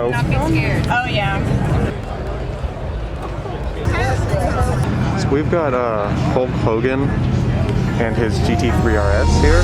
go. Not be scared. Oh yeah. So we've got Hulk Hogan and his GT3 RS here.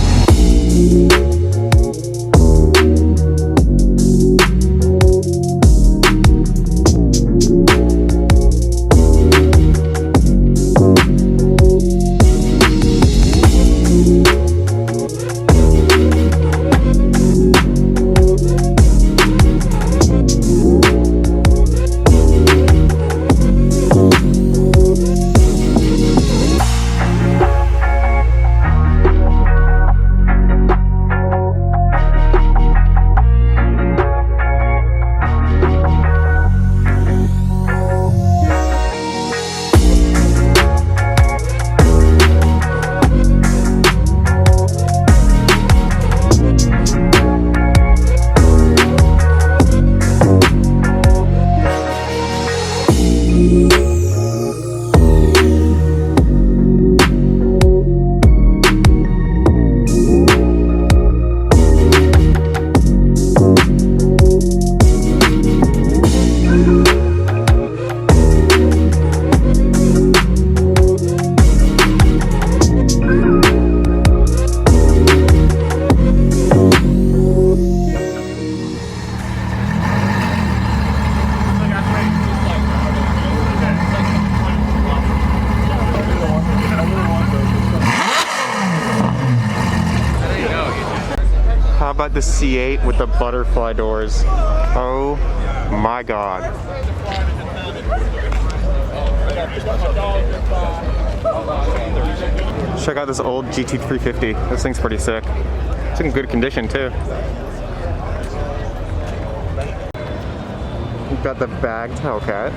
How about the C8 with the butterfly doors? Oh my god. Check out this old GT350. This thing's pretty sick. It's in good condition too. We've got the bagged Hellcat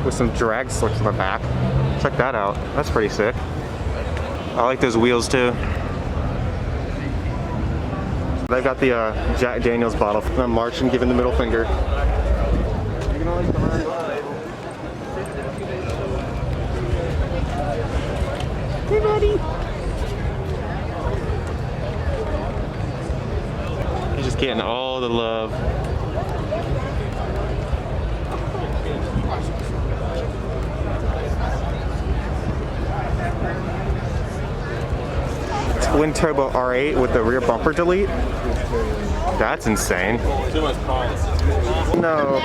with some drag slicks in the back. Check that out. That's pretty sick. I like those wheels too. They've got the Jack Daniels bottle from them marching, giving the middle finger. Hey, buddy. He's just getting all the love. Twin turbo R8 with the rear bumper delete. That's insane. No.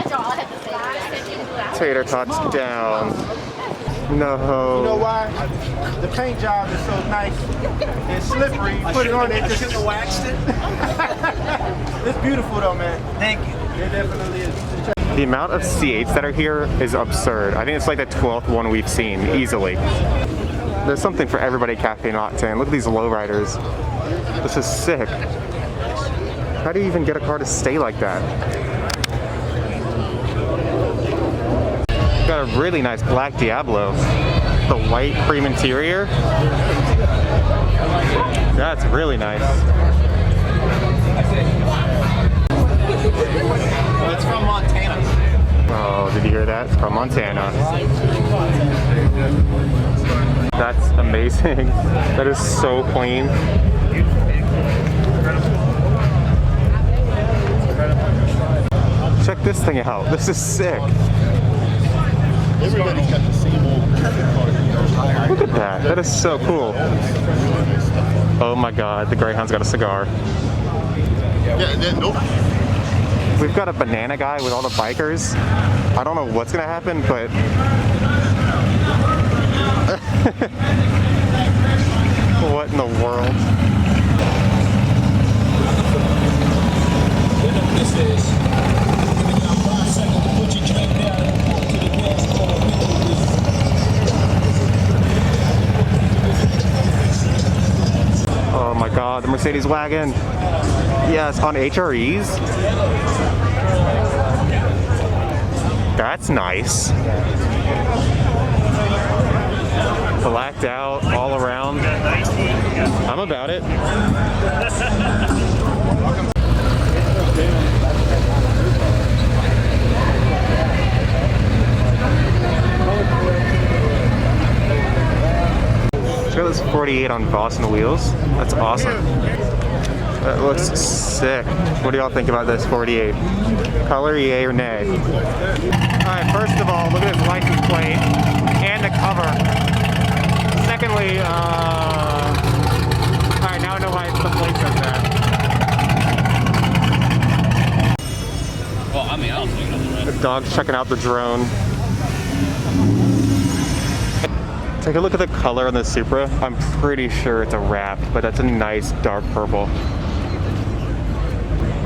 Tater tots down. No. You know why? The paint job is so nice and slippery. You put it on, it just waxed it. It's beautiful though, man. Thank you. It definitely is. The amount of C8s that are here is absurd. I think it's like the 12th one we've seen, easily. There's something for everybody at Cafe Octane. Look at these lowriders. This is sick. How do you even get a car to stay like that? Got a really nice black Diablo. The white cream interior. That's really nice. It's from Montana. Oh, did you hear that? It's from Montana. That's amazing. That is so clean. Check this thing out. This is sick. Everybody's got the same old car. Look at that. That is so cool. Oh my god, the Greyhound's got a cigar. Yeah, nope. We've got a banana guy with all the bikers. I don't know what's gonna happen, but what in the world? Oh my god, the Mercedes wagon. Yes, on HREs. That's nice. Blacked out all around. I'm about it. Check out this 48 on Boston wheels. That's awesome. That looks sick. What do y'all think about this 48? Color, yay or nay? Alright, first of all, look at this license plate and the cover. Secondly, alright, now I know why the plate says that. Well, I mean, I don't think nothing. The dog's checking out the drone. Take a look at the color on the Supra. I'm pretty sure it's a wrap, but that's a nice dark purple.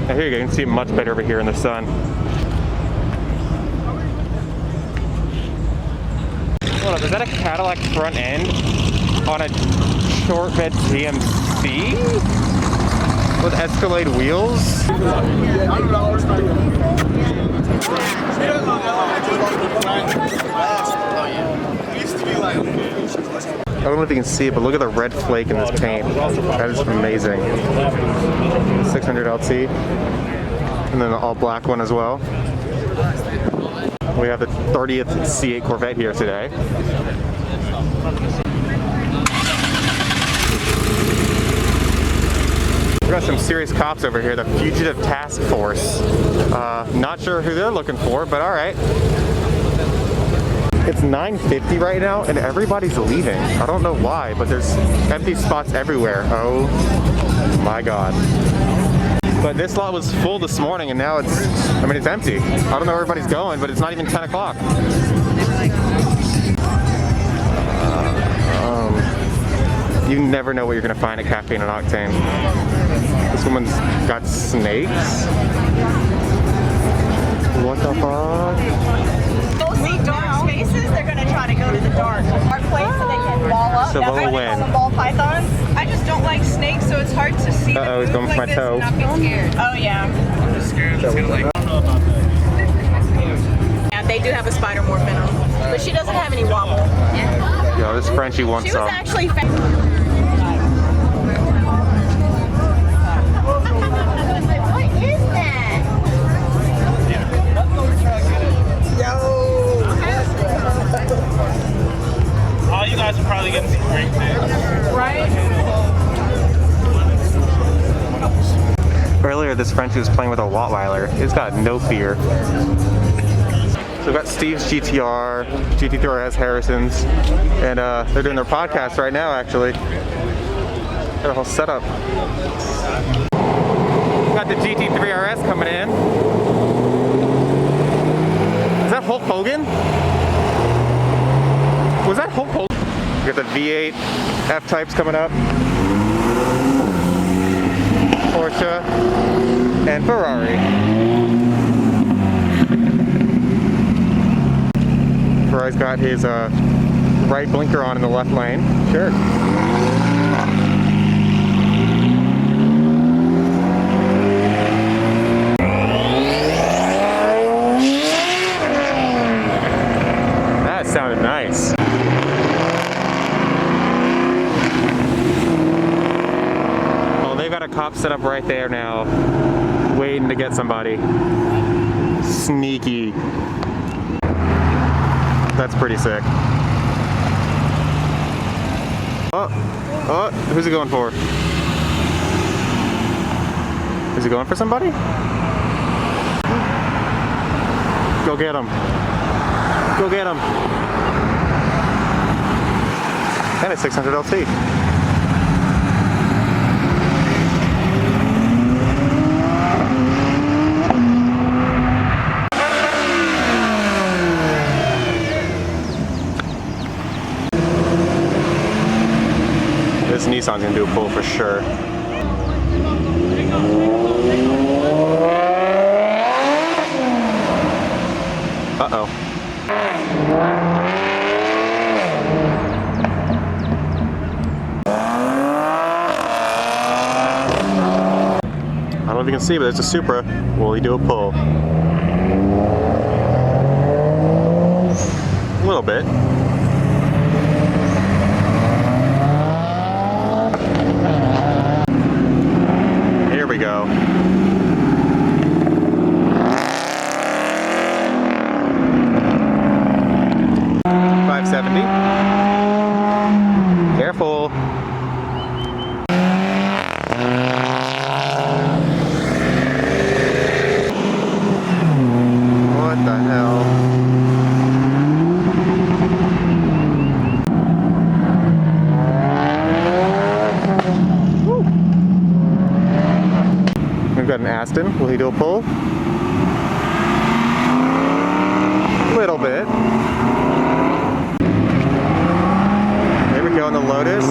Now here you go, you can see it much better over here in the sun. Hold up, is that a Cadillac front end on a short bed GMC with Escalade wheels? I don't know if you can see it, but look at the red flake in this paint. That is amazing. 600 LT. And then the all black one as well. We have the 30th C8 Corvette here today. We got some serious cops over here, the Fugitive Task Force. Not sure who they're looking for, but all right. It's 9:50 right now, and everybody's leaving. I don't know why, but there's empty spots everywhere. Oh my God. But this lot was full this morning, and now it's empty. I don't know where everybody's going, but it's not even 10 o'clock. You never know what you're gonna find at Caffeine and Octane. This woman's got snakes. What the fuck? Mostly dark spaces, they're going to try to go to the dark place so they can wall up. So That's what why will they call win? them ball pythons. I just don't like snakes, so it's hard to see Uh-oh, he's them going move for my like this toe. and not be scared. Oh, yeah. I'm just scared. I'm just gonna like. I don't know about that. Yeah, they do have a spider morph in them, but she doesn't have any wobble. Yo, this Frenchie wants She was some. actually What is that? Oh, you guys are probably getting some great things. Earlier, this Frenchie was playing with a Rottweiler. It's got no fear. So we've got Steve's GTR, GT3 RS Harrison's, and they're doing their podcast right now, actually. Got a whole setup. Got the GT3 RS coming in. Is that Hulk Hogan? Was that Hulk Hogan? We got the V8 F-Types coming up. Porsche and Ferrari. Ferrari's got his right blinker on in the left lane. Sure. That sounded nice. Well, they've got a cop set up right there now, waiting to get somebody. Sneaky. That's pretty sick. Oh, who's he going for? Is he going for somebody? Go get him. Go get him. And a 600 LT. This Nissan's gonna do a pull for sure. Uh-oh. I don't know if you can see, but there's a Supra. Will he do a pull? A little bit. Here we go. $570. Careful. Aston. Will he do a pull? Little bit. There we go on the Lotus.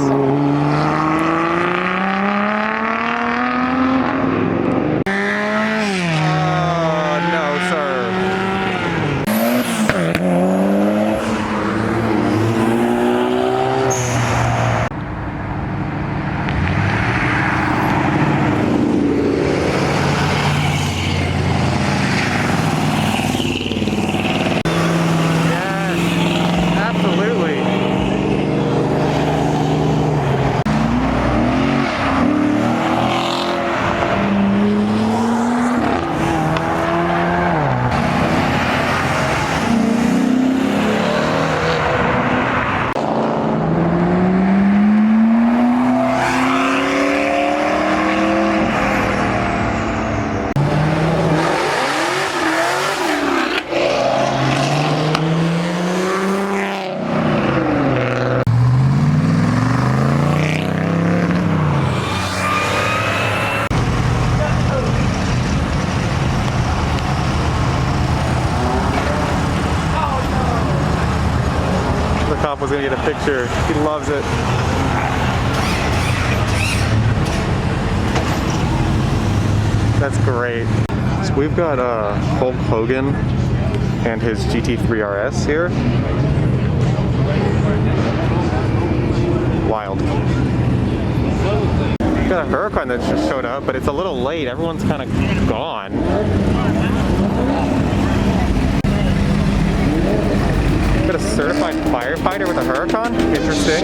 Was gonna get a picture. He loves it. That's great. So we've got Hulk Hogan and his GT3 RS here. Wild. Got a Huracan that just showed up, but it's a little late. Everyone's kind of gone. Got a certified firefighter with a Huracan? Interesting.